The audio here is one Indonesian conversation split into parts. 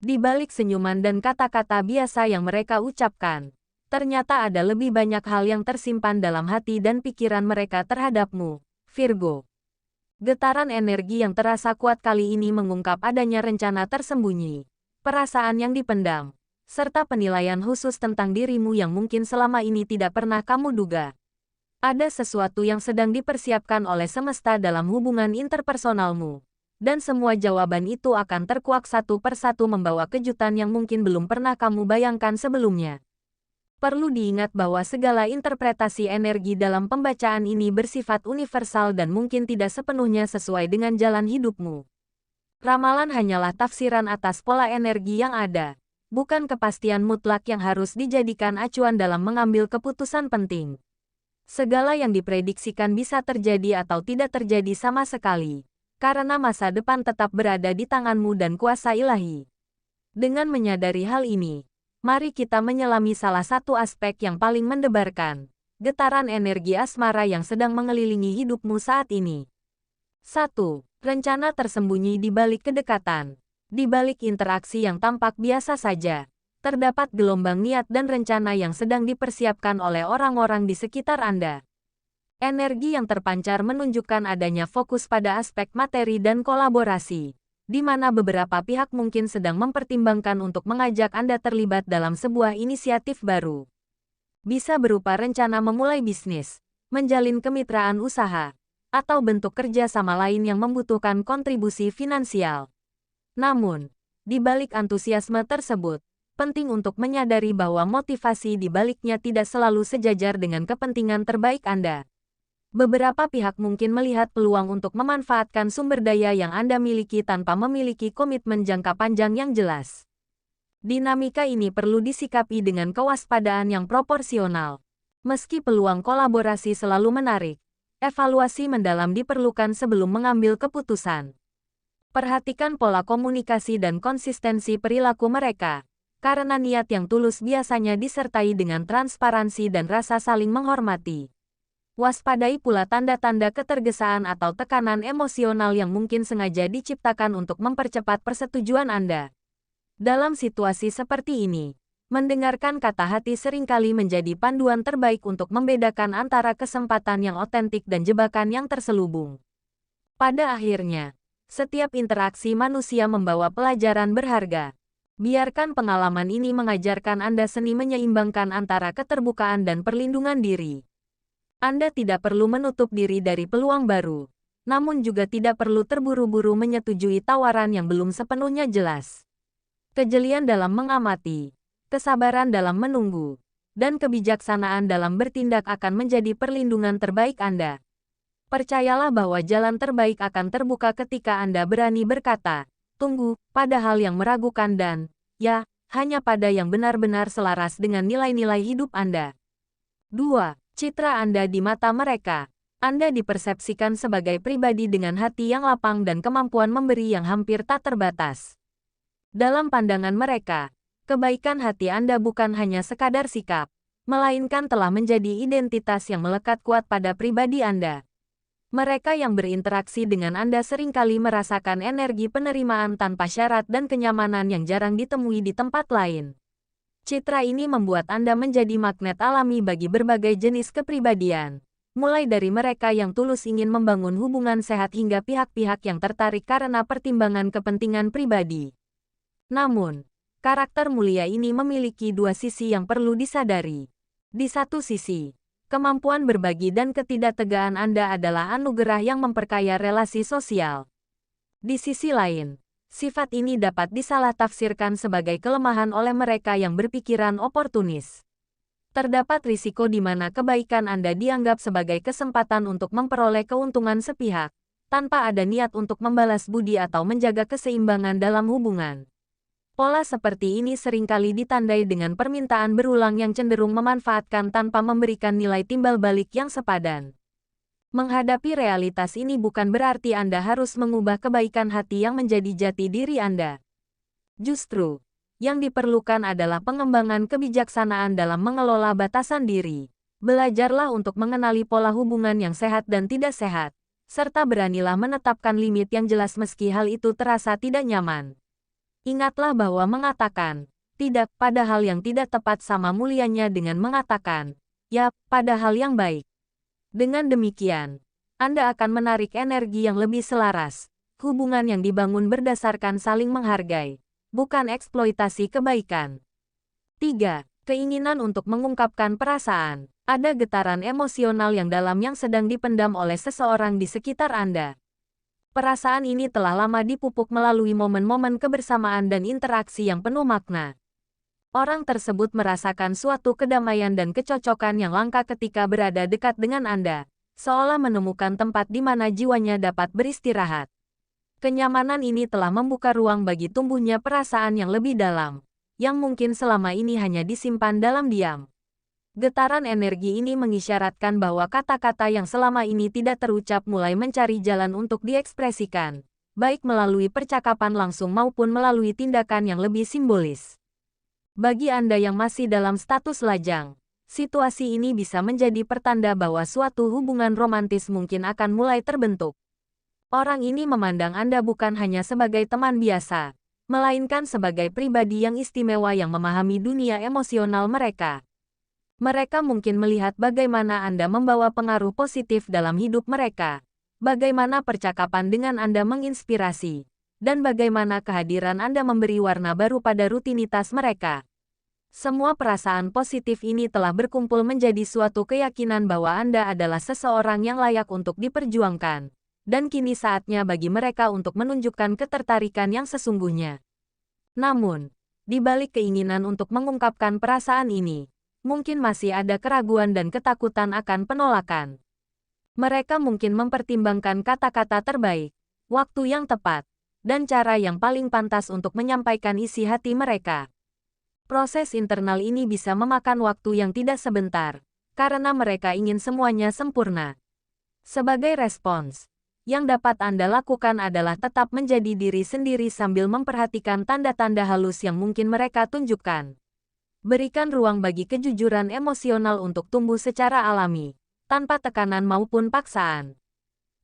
Di balik senyuman dan kata-kata biasa yang mereka ucapkan, ternyata ada lebih banyak hal yang tersimpan dalam hati dan pikiran mereka terhadapmu, Virgo. Getaran energi yang terasa kuat kali ini mengungkap adanya rencana tersembunyi, perasaan yang dipendam, serta penilaian khusus tentang dirimu yang mungkin selama ini tidak pernah kamu duga. Ada sesuatu yang sedang dipersiapkan oleh semesta dalam hubungan interpersonalmu, dan semua jawaban itu akan terkuak satu persatu membawa kejutan yang mungkin belum pernah kamu bayangkan sebelumnya. Perlu diingat bahwa segala interpretasi energi dalam pembacaan ini bersifat universal dan mungkin tidak sepenuhnya sesuai dengan jalan hidupmu. Ramalan hanyalah tafsiran atas pola energi yang ada, bukan kepastian mutlak yang harus dijadikan acuan dalam mengambil keputusan penting. Segala yang diprediksikan bisa terjadi atau tidak terjadi sama sekali, karena masa depan tetap berada di tanganmu dan kuasa ilahi. Dengan menyadari hal ini, mari kita menyelami salah satu aspek yang paling mendebarkan, getaran energi asmara yang sedang mengelilingi hidupmu saat ini. 1. Rencana tersembunyi di balik kedekatan. Di balik interaksi yang tampak biasa saja, terdapat gelombang niat dan rencana yang sedang dipersiapkan oleh orang-orang di sekitar Anda. Energi yang terpancar menunjukkan adanya fokus pada aspek materi dan kolaborasi, di mana beberapa pihak mungkin sedang mempertimbangkan untuk mengajak Anda terlibat dalam sebuah inisiatif baru. Bisa berupa rencana memulai bisnis, menjalin kemitraan usaha, atau bentuk kerja sama lain yang membutuhkan kontribusi finansial. Namun, di balik antusiasme tersebut, penting untuk menyadari bahwa motivasi di baliknya tidak selalu sejajar dengan kepentingan terbaik Anda. Beberapa pihak mungkin melihat peluang untuk memanfaatkan sumber daya yang Anda miliki tanpa memiliki komitmen jangka panjang yang jelas. Dinamika ini perlu disikapi dengan kewaspadaan yang proporsional. Meski peluang kolaborasi selalu menarik, evaluasi mendalam diperlukan sebelum mengambil keputusan. Perhatikan pola komunikasi dan konsistensi perilaku mereka, karena niat yang tulus biasanya disertai dengan transparansi dan rasa saling menghormati. Waspadai pula tanda-tanda ketergesaan atau tekanan emosional yang mungkin sengaja diciptakan untuk mempercepat persetujuan Anda. Dalam situasi seperti ini, mendengarkan kata hati seringkali menjadi panduan terbaik untuk membedakan antara kesempatan yang otentik dan jebakan yang terselubung. Pada akhirnya, setiap interaksi manusia membawa pelajaran berharga. Biarkan pengalaman ini mengajarkan Anda seni menyeimbangkan antara keterbukaan dan perlindungan diri. Anda tidak perlu menutup diri dari peluang baru, namun juga tidak perlu terburu-buru menyetujui tawaran yang belum sepenuhnya jelas. Kejelian dalam mengamati, kesabaran dalam menunggu, dan kebijaksanaan dalam bertindak akan menjadi perlindungan terbaik Anda. Percayalah bahwa jalan terbaik akan terbuka ketika Anda berani berkata, tunggu, pada hal yang meragukan dan, ya, hanya pada yang benar-benar selaras dengan nilai-nilai hidup Anda. 2. Citra Anda di mata mereka. Anda dipersepsikan sebagai pribadi dengan hati yang lapang dan kemampuan memberi yang hampir tak terbatas. Dalam pandangan mereka, kebaikan hati Anda bukan hanya sekadar sikap, melainkan telah menjadi identitas yang melekat kuat pada pribadi Anda. Mereka yang berinteraksi dengan Anda seringkali merasakan energi penerimaan tanpa syarat dan kenyamanan yang jarang ditemui di tempat lain. Citra ini membuat Anda menjadi magnet alami bagi berbagai jenis kepribadian, mulai dari mereka yang tulus ingin membangun hubungan sehat hingga pihak-pihak yang tertarik karena pertimbangan kepentingan pribadi. Namun, karakter mulia ini memiliki dua sisi yang perlu disadari. Di satu sisi, kemampuan berbagi dan ketidaktegaan Anda adalah anugerah yang memperkaya relasi sosial. Di sisi lain, sifat ini dapat disalah-tafsirkan sebagai kelemahan oleh mereka yang berpikiran oportunis. Terdapat risiko di mana kebaikan Anda dianggap sebagai kesempatan untuk memperoleh keuntungan sepihak, tanpa ada niat untuk membalas budi atau menjaga keseimbangan dalam hubungan. Pola seperti ini seringkali ditandai dengan permintaan berulang yang cenderung memanfaatkan tanpa memberikan nilai timbal balik yang sepadan. Menghadapi realitas ini bukan berarti Anda harus mengubah kebaikan hati yang menjadi jati diri Anda. Justru, yang diperlukan adalah pengembangan kebijaksanaan dalam mengelola batasan diri. Belajarlah untuk mengenali pola hubungan yang sehat dan tidak sehat, serta beranilah menetapkan limit yang jelas meski hal itu terasa tidak nyaman. Ingatlah bahwa mengatakan tidak pada hal yang tidak tepat sama mulianya dengan mengatakan ya pada hal yang baik. Dengan demikian, Anda akan menarik energi yang lebih selaras, hubungan yang dibangun berdasarkan saling menghargai, bukan eksploitasi kebaikan. 3. Keinginan untuk mengungkapkan perasaan. Ada getaran emosional yang dalam yang sedang dipendam oleh seseorang di sekitar Anda. Perasaan ini telah lama dipupuk melalui momen-momen kebersamaan dan interaksi yang penuh makna. Orang tersebut merasakan suatu kedamaian dan kecocokan yang langka ketika berada dekat dengan Anda, seolah menemukan tempat di mana jiwanya dapat beristirahat. Kenyamanan ini telah membuka ruang bagi tumbuhnya perasaan yang lebih dalam, yang mungkin selama ini hanya disimpan dalam diam. Getaran energi ini mengisyaratkan bahwa kata-kata yang selama ini tidak terucap mulai mencari jalan untuk diekspresikan, baik melalui percakapan langsung maupun melalui tindakan yang lebih simbolis. Bagi Anda yang masih dalam status lajang, situasi ini bisa menjadi pertanda bahwa suatu hubungan romantis mungkin akan mulai terbentuk. Orang ini memandang Anda bukan hanya sebagai teman biasa, melainkan sebagai pribadi yang istimewa yang memahami dunia emosional mereka. Mereka mungkin melihat bagaimana Anda membawa pengaruh positif dalam hidup mereka, bagaimana percakapan dengan Anda menginspirasi, dan bagaimana kehadiran Anda memberi warna baru pada rutinitas mereka. Semua perasaan positif ini telah berkumpul menjadi suatu keyakinan bahwa Anda adalah seseorang yang layak untuk diperjuangkan, dan kini saatnya bagi mereka untuk menunjukkan ketertarikan yang sesungguhnya. Namun, di balik keinginan untuk mengungkapkan perasaan ini, mungkin masih ada keraguan dan ketakutan akan penolakan. Mereka mungkin mempertimbangkan kata-kata terbaik, waktu yang tepat, dan cara yang paling pantas untuk menyampaikan isi hati mereka. Proses internal ini bisa memakan waktu yang tidak sebentar, karena mereka ingin semuanya sempurna. Sebagai respons, yang dapat Anda lakukan adalah tetap menjadi diri sendiri sambil memperhatikan tanda-tanda halus yang mungkin mereka tunjukkan. Berikan ruang bagi kejujuran emosional untuk tumbuh secara alami, tanpa tekanan maupun paksaan.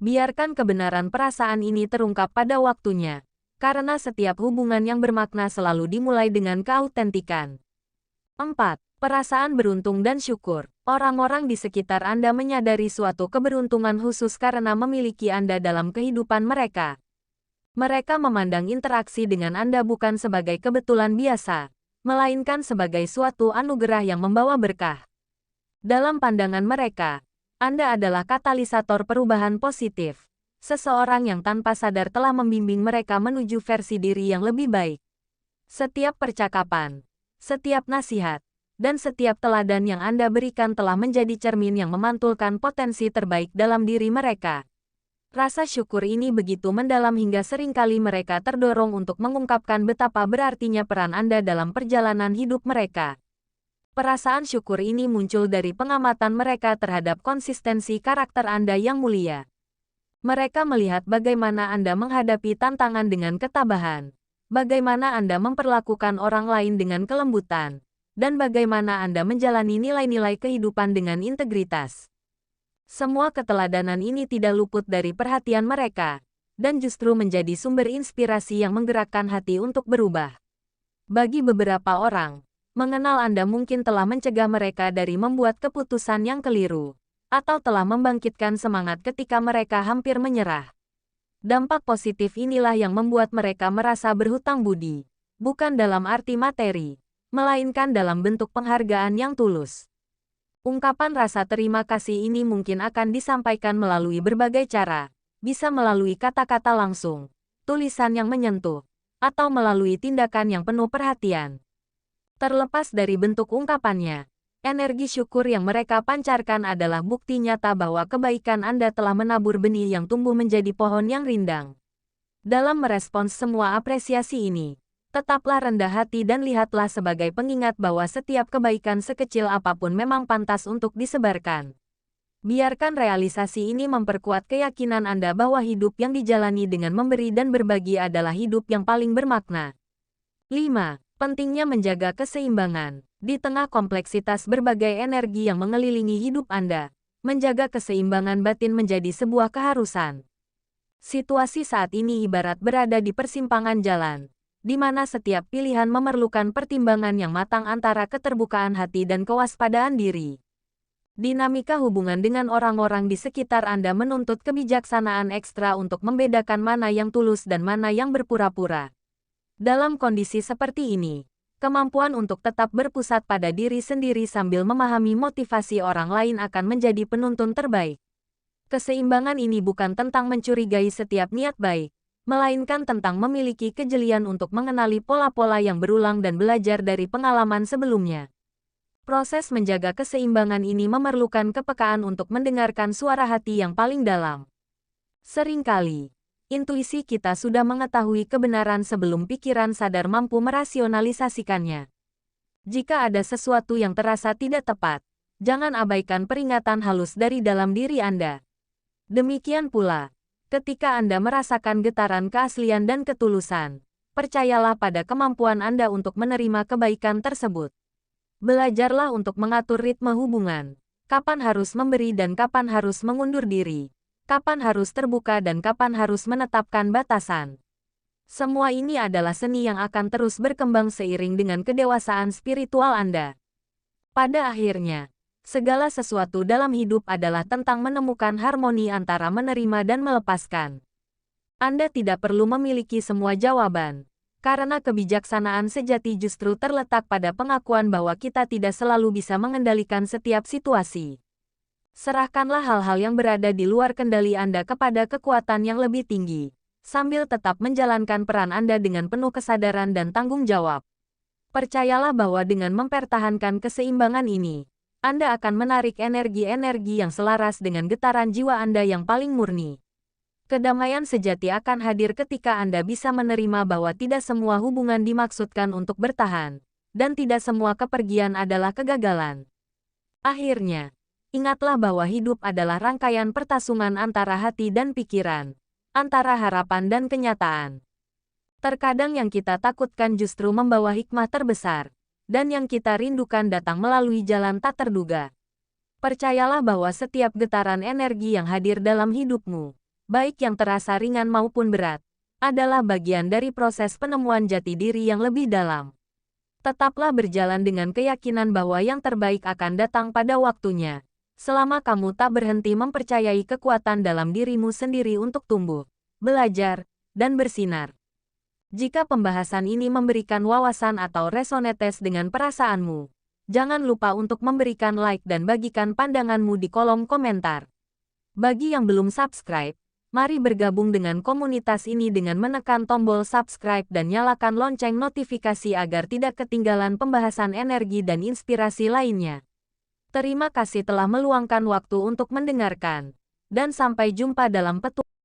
Biarkan kebenaran perasaan ini terungkap pada waktunya, karena setiap hubungan yang bermakna selalu dimulai dengan keautentikan. 4. Perasaan beruntung dan syukur. Orang-orang di sekitar Anda menyadari suatu keberuntungan khusus karena memiliki Anda dalam kehidupan mereka. Mereka memandang interaksi dengan Anda bukan sebagai kebetulan biasa, melainkan sebagai suatu anugerah yang membawa berkah. Dalam pandangan mereka, Anda adalah katalisator perubahan positif, seseorang yang tanpa sadar telah membimbing mereka menuju versi diri yang lebih baik. Setiap percakapan, setiap nasihat, dan setiap teladan yang Anda berikan telah menjadi cermin yang memantulkan potensi terbaik dalam diri mereka. Rasa syukur ini begitu mendalam hingga seringkali mereka terdorong untuk mengungkapkan betapa berartinya peran Anda dalam perjalanan hidup mereka. Perasaan syukur ini muncul dari pengamatan mereka terhadap konsistensi karakter Anda yang mulia. Mereka melihat bagaimana Anda menghadapi tantangan dengan ketabahan, bagaimana Anda memperlakukan orang lain dengan kelembutan, dan bagaimana Anda menjalani nilai-nilai kehidupan dengan integritas. Semua keteladanan ini tidak luput dari perhatian mereka, dan justru menjadi sumber inspirasi yang menggerakkan hati untuk berubah. Bagi beberapa orang, mengenal Anda mungkin telah mencegah mereka dari membuat keputusan yang keliru, atau telah membangkitkan semangat ketika mereka hampir menyerah. Dampak positif inilah yang membuat mereka merasa berhutang budi, bukan dalam arti materi, melainkan dalam bentuk penghargaan yang tulus. Ungkapan rasa terima kasih ini mungkin akan disampaikan melalui berbagai cara, bisa melalui kata-kata langsung, tulisan yang menyentuh, atau melalui tindakan yang penuh perhatian. Terlepas dari bentuk ungkapannya, energi syukur yang mereka pancarkan adalah bukti nyata bahwa kebaikan Anda telah menabur benih yang tumbuh menjadi pohon yang rindang. Dalam merespons semua apresiasi ini, tetaplah rendah hati dan lihatlah sebagai pengingat bahwa setiap kebaikan sekecil apapun memang pantas untuk disebarkan. Biarkan realisasi ini memperkuat keyakinan Anda bahwa hidup yang dijalani dengan memberi dan berbagi adalah hidup yang paling bermakna. 5. Pentingnya menjaga keseimbangan. Di tengah kompleksitas berbagai energi yang mengelilingi hidup Anda, menjaga keseimbangan batin menjadi sebuah keharusan. Situasi saat ini ibarat berada di persimpangan jalan, di mana setiap pilihan memerlukan pertimbangan yang matang antara keterbukaan hati dan kewaspadaan diri. Dinamika hubungan dengan orang-orang di sekitar Anda menuntut kebijaksanaan ekstra untuk membedakan mana yang tulus dan mana yang berpura-pura. Dalam kondisi seperti ini, kemampuan untuk tetap berpusat pada diri sendiri sambil memahami motivasi orang lain akan menjadi penuntun terbaik. Keseimbangan ini bukan tentang mencurigai setiap niat baik, melainkan tentang memiliki kejelian untuk mengenali pola-pola yang berulang dan belajar dari pengalaman sebelumnya. Proses menjaga keseimbangan ini memerlukan kepekaan untuk mendengarkan suara hati yang paling dalam. Seringkali, intuisi kita sudah mengetahui kebenaran sebelum pikiran sadar mampu merasionalisasikannya. Jika ada sesuatu yang terasa tidak tepat, jangan abaikan peringatan halus dari dalam diri Anda. Demikian pula, ketika Anda merasakan getaran keaslian dan ketulusan, percayalah pada kemampuan Anda untuk menerima kebaikan tersebut. Belajarlah untuk mengatur ritme hubungan, kapan harus memberi dan kapan harus mengundur diri, kapan harus terbuka dan kapan harus menetapkan batasan. Semua ini adalah seni yang akan terus berkembang seiring dengan kedewasaan spiritual Anda. Pada akhirnya, segala sesuatu dalam hidup adalah tentang menemukan harmoni antara menerima dan melepaskan. Anda tidak perlu memiliki semua jawaban, karena kebijaksanaan sejati justru terletak pada pengakuan bahwa kita tidak selalu bisa mengendalikan setiap situasi. Serahkanlah hal-hal yang berada di luar kendali Anda kepada kekuatan yang lebih tinggi, sambil tetap menjalankan peran Anda dengan penuh kesadaran dan tanggung jawab. Percayalah bahwa dengan mempertahankan keseimbangan ini, Anda akan menarik energi-energi yang selaras dengan getaran jiwa Anda yang paling murni. Kedamaian sejati akan hadir ketika Anda bisa menerima bahwa tidak semua hubungan dimaksudkan untuk bertahan, dan tidak semua kepergian adalah kegagalan. Akhirnya, ingatlah bahwa hidup adalah rangkaian pertasungan antara hati dan pikiran, antara harapan dan kenyataan. Terkadang yang kita takutkan justru membawa hikmah terbesar, dan yang kita rindukan datang melalui jalan tak terduga. Percayalah bahwa setiap getaran energi yang hadir dalam hidupmu, baik yang terasa ringan maupun berat, adalah bagian dari proses penemuan jati diri yang lebih dalam. Tetaplah berjalan dengan keyakinan bahwa yang terbaik akan datang pada waktunya, selama kamu tak berhenti mempercayai kekuatan dalam dirimu sendiri untuk tumbuh, belajar, dan bersinar. Jika pembahasan ini memberikan wawasan atau resonates dengan perasaanmu, jangan lupa untuk memberikan like dan bagikan pandanganmu di kolom komentar. Bagi yang belum subscribe, mari bergabung dengan komunitas ini dengan menekan tombol subscribe dan nyalakan lonceng notifikasi agar tidak ketinggalan pembahasan energi dan inspirasi lainnya. Terima kasih telah meluangkan waktu untuk mendengarkan, dan sampai jumpa dalam petualangan